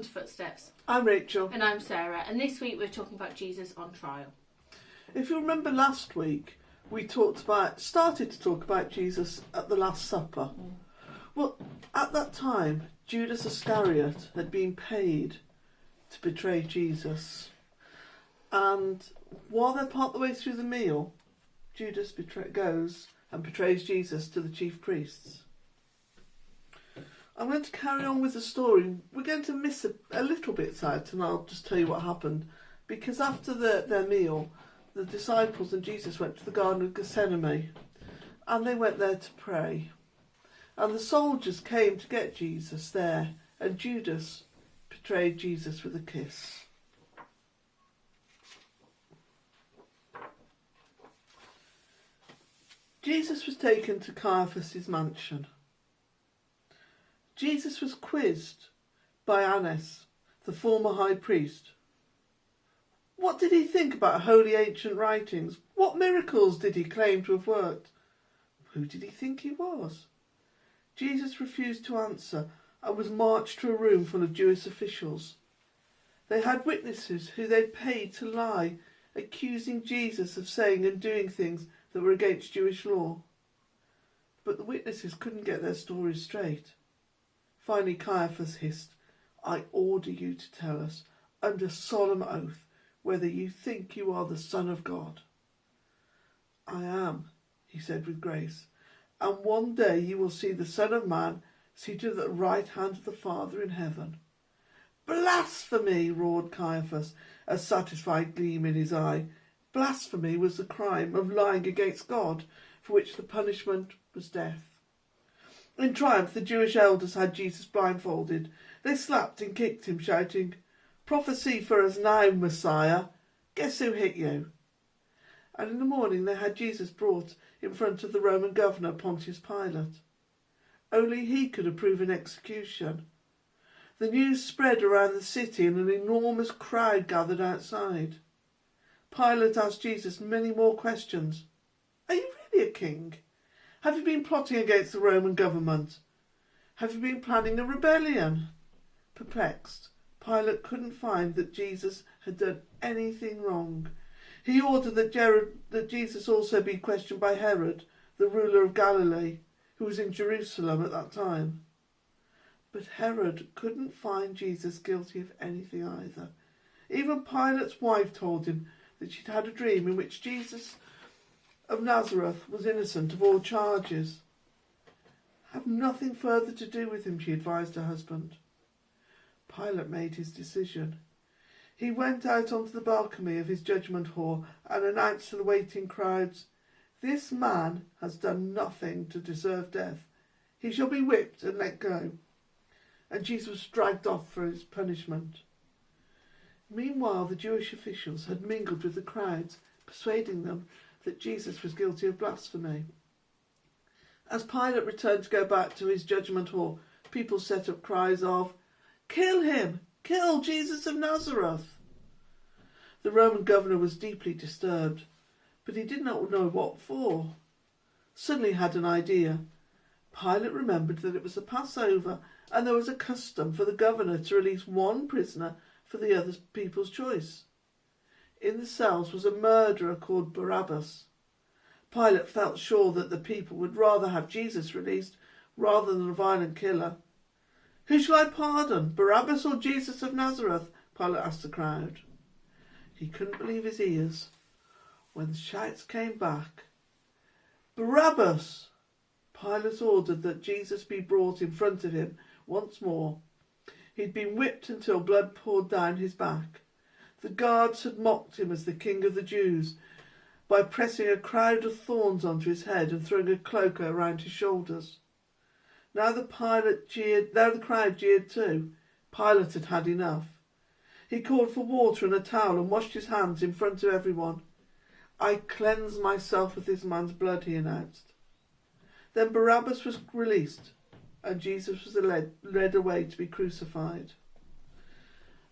to Footsteps. I'm Rachel. And I'm Sarah, and this week we're talking about Jesus on trial. If you remember last week, we started to talk about Jesus at the Last Supper. Well, at that time, Judas Iscariot had been paid to betray Jesus. And while they're part of the way through the meal, Judas goes and betrays Jesus to the chief priests. I'm going to carry on with the story. We're going to miss a little bit out, and I'll just tell you what happened. Because after their meal, the disciples and Jesus went to the Garden of Gethsemane, and they went there to pray. And the soldiers came to get Jesus there, and Judas betrayed Jesus with a kiss. Jesus was taken to Caiaphas' mansion. Jesus was quizzed by Annas, the former high priest. What did he think about holy ancient writings? What miracles did he claim to have worked? Who did he think he was? Jesus refused to answer and was marched to a room full of Jewish officials. They had witnesses who they'd paid to lie, accusing Jesus of saying and doing things that were against Jewish law. But the witnesses couldn't get their stories straight. Finally, Caiaphas hissed, "I order you to tell us, under solemn oath, whether you think you are the Son of God." "I am," he said with grace, "and one day you will see the Son of Man seated at the right hand of the Father in heaven." "Blasphemy!" roared Caiaphas, a satisfied gleam in his eye. Blasphemy was the crime of lying against God, for which the punishment was death. In triumph, the Jewish elders had Jesus blindfolded. They slapped and kicked him, shouting, "Prophesy for us now, Messiah. Guess who hit you?" And in the morning they had Jesus brought in front of the Roman governor, Pontius Pilate. Only he could approve an execution. The news spread around the city and an enormous crowd gathered outside. Pilate asked Jesus many more questions. "Are you really a king? Have you been plotting against the Roman government? Have you been planning a rebellion?" Perplexed, Pilate couldn't find that Jesus had done anything wrong. He ordered that Jesus also be questioned by Herod, the ruler of Galilee, who was in Jerusalem at that time. But Herod couldn't find Jesus guilty of anything either. Even Pilate's wife told him that she'd had a dream in which Jesus of Nazareth was innocent of all charges. "Have nothing further to do with him," she advised her husband. Pilate made his decision. He went out onto the balcony of his judgment hall and announced to the waiting crowds, "This man has done nothing to deserve death. He shall be whipped and let go." And Jesus was dragged off for his punishment. Meanwhile, the Jewish officials had mingled with the crowds, persuading them that Jesus was guilty of blasphemy. As Pilate returned to go back to his judgment hall, people set up cries of, "Kill him! Kill Jesus of Nazareth!" The Roman governor was deeply disturbed, but he did not know what for. Suddenly he had an idea. Pilate remembered that it was the Passover, and there was a custom for the governor to release one prisoner for the other people's choice. In the cells was a murderer called Barabbas. Pilate felt sure that the people would rather have Jesus released rather than a violent killer. "Who shall I pardon, Barabbas or Jesus of Nazareth?" Pilate asked the crowd. He couldn't believe his ears when the shouts came back. "Barabbas!" Pilate ordered that Jesus be brought in front of him once more. He'd been whipped until blood poured down his back. The guards had mocked him as the king of the Jews by pressing a crown of thorns onto his head and throwing a cloak around his shoulders. Now the crowd jeered too. Pilate had had enough. He called for water and a towel and washed his hands in front of everyone. "I cleanse myself with this man's blood," he announced. Then Barabbas was released and Jesus was led away to be crucified.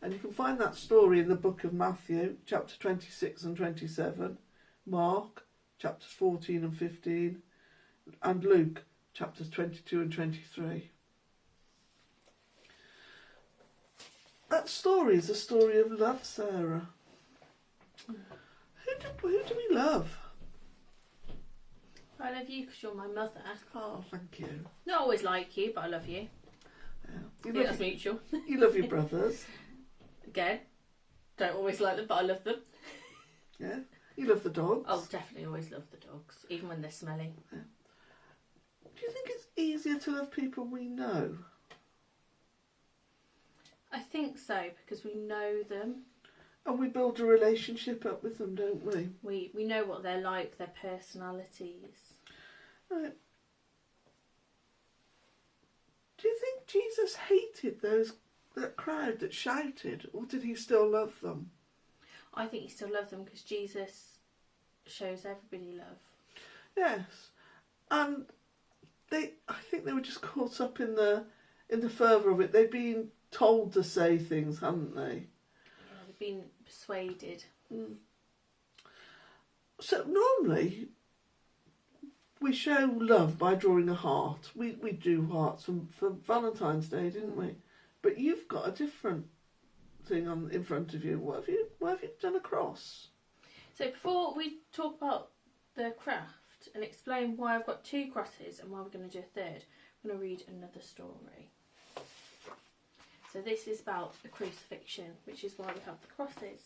And you can find that story in the book of Matthew, chapter 26 and 27, Mark, chapters 14 and 15, and Luke, chapters 22 and 23. That story is a story of love, Sarah. Who do we love? I love you because you're my mother. Oh, thank you. Not always like you, but I love you. Yeah. I think that's mutual. You love your brothers. Again, don't always like them, but I love them. Yeah. You love the dogs. I'll definitely always love the dogs, even when they're smelly. Yeah. Do you think it's easier to love people we know? I think so, because we know them. And we build a relationship up with them, don't we? We know what they're like, their personalities. Right. Do you think Jesus hated that crowd that shouted, or did he still love them? I think he still loves them because Jesus shows everybody love. Yes. And I think they were just caught up in the fervour of it. They'd been told to say things, hadn't they? Yeah, they've been persuaded. Mm. So normally we show love by drawing a heart. We drew hearts for Valentine's Day, didn't we? But you've got a different thing in front of you. What have you done a cross? So before we talk about the craft and explain why I've got 2 crosses and why we're going to do a third, I'm going to read another story. So this is about the crucifixion, which is why we have the crosses.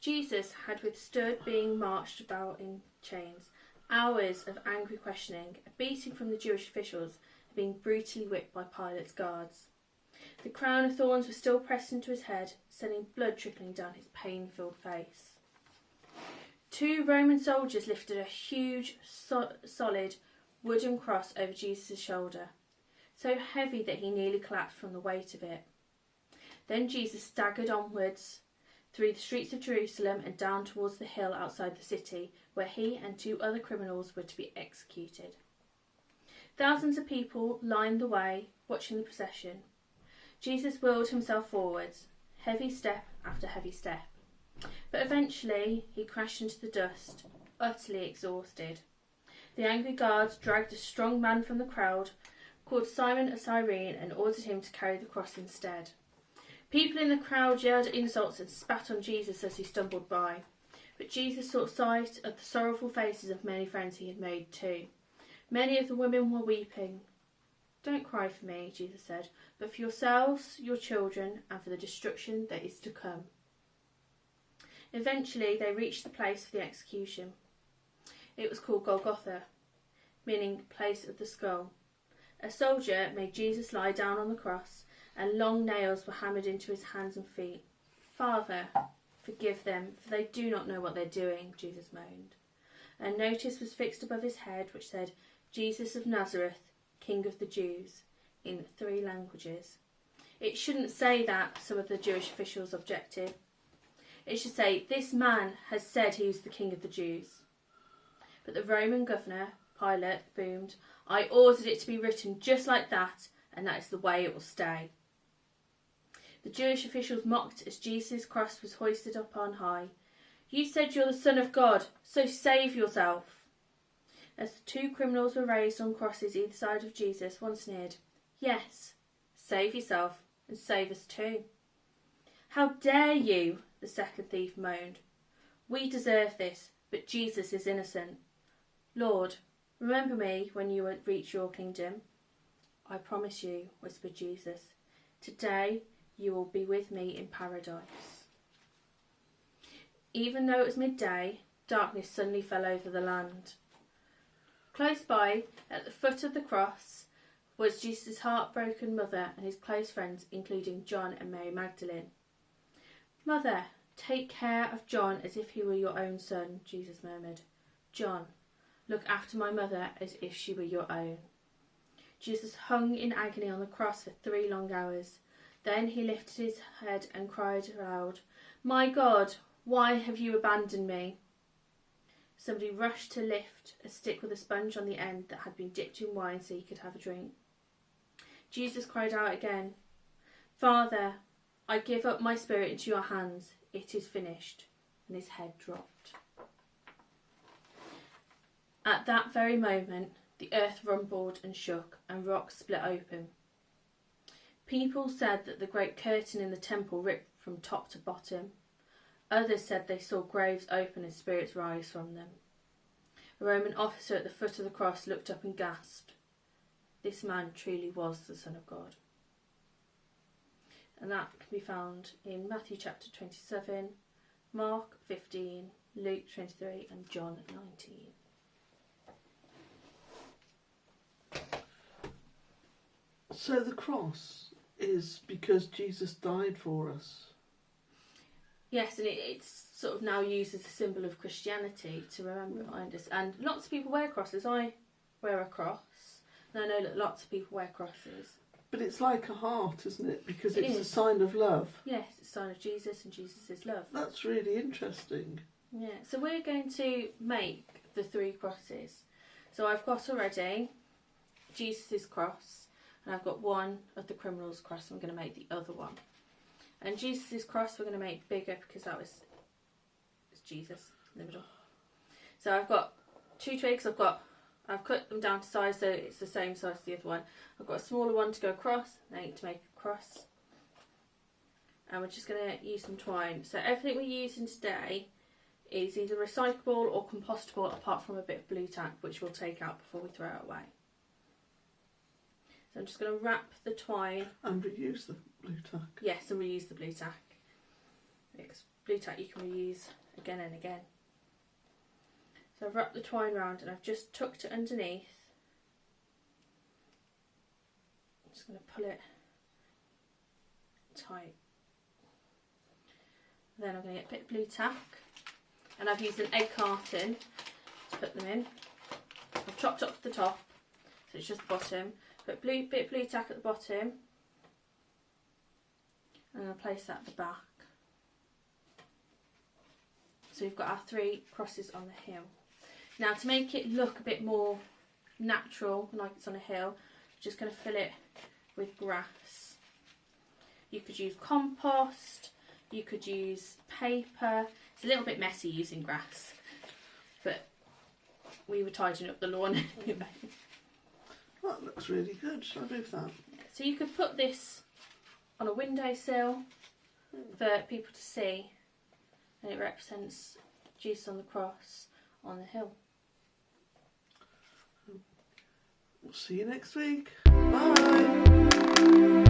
Jesus had withstood being marched about in chains, hours of angry questioning, a beating from the Jewish officials, and being brutally whipped by Pilate's guards. The crown of thorns was still pressed into his head, sending blood trickling down his pain-filled face. 2 Roman soldiers lifted a huge, solid wooden cross over Jesus' shoulder, so heavy that he nearly collapsed from the weight of it. Then Jesus staggered onwards through the streets of Jerusalem and down towards the hill outside the city, where he and 2 other criminals were to be executed. Thousands of people lined the way, watching the procession. Jesus wheeled himself forwards, heavy step after heavy step. But eventually he crashed into the dust, utterly exhausted. The angry guards dragged a strong man from the crowd, called Simon of Cyrene, and ordered him to carry the cross instead. People in the crowd yelled insults and spat on Jesus as he stumbled by. But Jesus sought sight of the sorrowful faces of many friends he had made too. Many of the women were weeping. "Don't cry for me," Jesus said, "but for yourselves, your children, and for the destruction that is to come." Eventually they reached the place for the execution. It was called Golgotha, meaning place of the skull. A soldier made Jesus lie down on the cross, and long nails were hammered into his hands and feet. "Father, forgive them, for they do not know what they're doing," Jesus moaned. A notice was fixed above his head which said, "Jesus of Nazareth, King of the Jews," in 3 languages. It shouldn't say that, some of the Jewish officials objected. It should say, "This man has said he was the King of the Jews." But the Roman governor, Pilate, boomed, "I ordered it to be written just like that, and that is the way it will stay." The Jewish officials mocked as Jesus' cross was hoisted up on high. "You said you're the Son of God, so save yourself." As the 2 criminals were raised on crosses either side of Jesus, one sneered, "Yes, save yourself and save us too." "How dare you?" the second thief moaned. "We deserve this, but Jesus is innocent." "Lord, remember me when you reach your kingdom." "I promise you," whispered Jesus, "today you will be with me in paradise." Even though it was midday, darkness suddenly fell over the land. Close by, at the foot of the cross, was Jesus' heartbroken mother and his close friends, including John and Mary Magdalene. "Mother, take care of John as if he were your own son," Jesus murmured. "John, look after my mother as if she were your own." Jesus hung in agony on the cross for 3 long hours. Then he lifted his head and cried aloud, "My God, why have you abandoned me?" Somebody rushed to lift a stick with a sponge on the end that had been dipped in wine so he could have a drink. Jesus cried out again, "Father, I give up my spirit into your hands. It is finished." And his head dropped. At that very moment, the earth rumbled and shook, and rocks split open. People said that the great curtain in the temple ripped from top to bottom. Others said they saw graves open and spirits rise from them. A Roman officer at the foot of the cross looked up and gasped, "This man truly was the Son of God." And that can be found in Matthew chapter 27, Mark 15, Luke 23 and John 19. So the cross is because Jesus died for us. Yes, and it's sort of now used as a symbol of Christianity to remember behind us. And lots of people wear crosses. I wear a cross, and I know that lots of people wear crosses. But it's like a heart, isn't it? Because It it's a is. sign of love. Yes, it's a sign of Jesus and Jesus' love. That's really interesting. Yeah, so we're going to make the 3 crosses. So I've got already Jesus' cross, and I've got one of the criminal's cross. I'm going to make the other one. And Jesus' cross we're going to make bigger because that was Jesus in the middle. So I've got 2 twigs. I've cut them down to size so it's the same size as the other one. I've got a smaller one to go across, and 8 to make a cross. And we're just going to use some twine. So everything we're using today is either recyclable or compostable, apart from a bit of blue tack, which we'll take out before we throw it away. So I'm just going to wrap the twine. And reuse the blue tack. Yes, and reuse the blue tack. Because blue tack you can reuse again and again. So I've wrapped the twine round and I've just tucked it underneath. I'm just going to pull it tight. Then I'm going to get a bit of blue tack. And I've used an egg carton to put them in. I've chopped up the top, so it's just the bottom. Put bit of blue tack at the bottom. And I'm going to place that at the back. So we've got our 3 crosses on the hill. Now to make it look a bit more natural, like it's on a hill, I'm just going to fill it with grass. You could use compost, you could use paper. It's a little bit messy using grass, but we were tidying up the lawn anyway. That looks really good. Shall I do that? So you could put this on a windowsill for people to see, and it represents Jesus on the cross on the hill. We'll see you next week. Bye.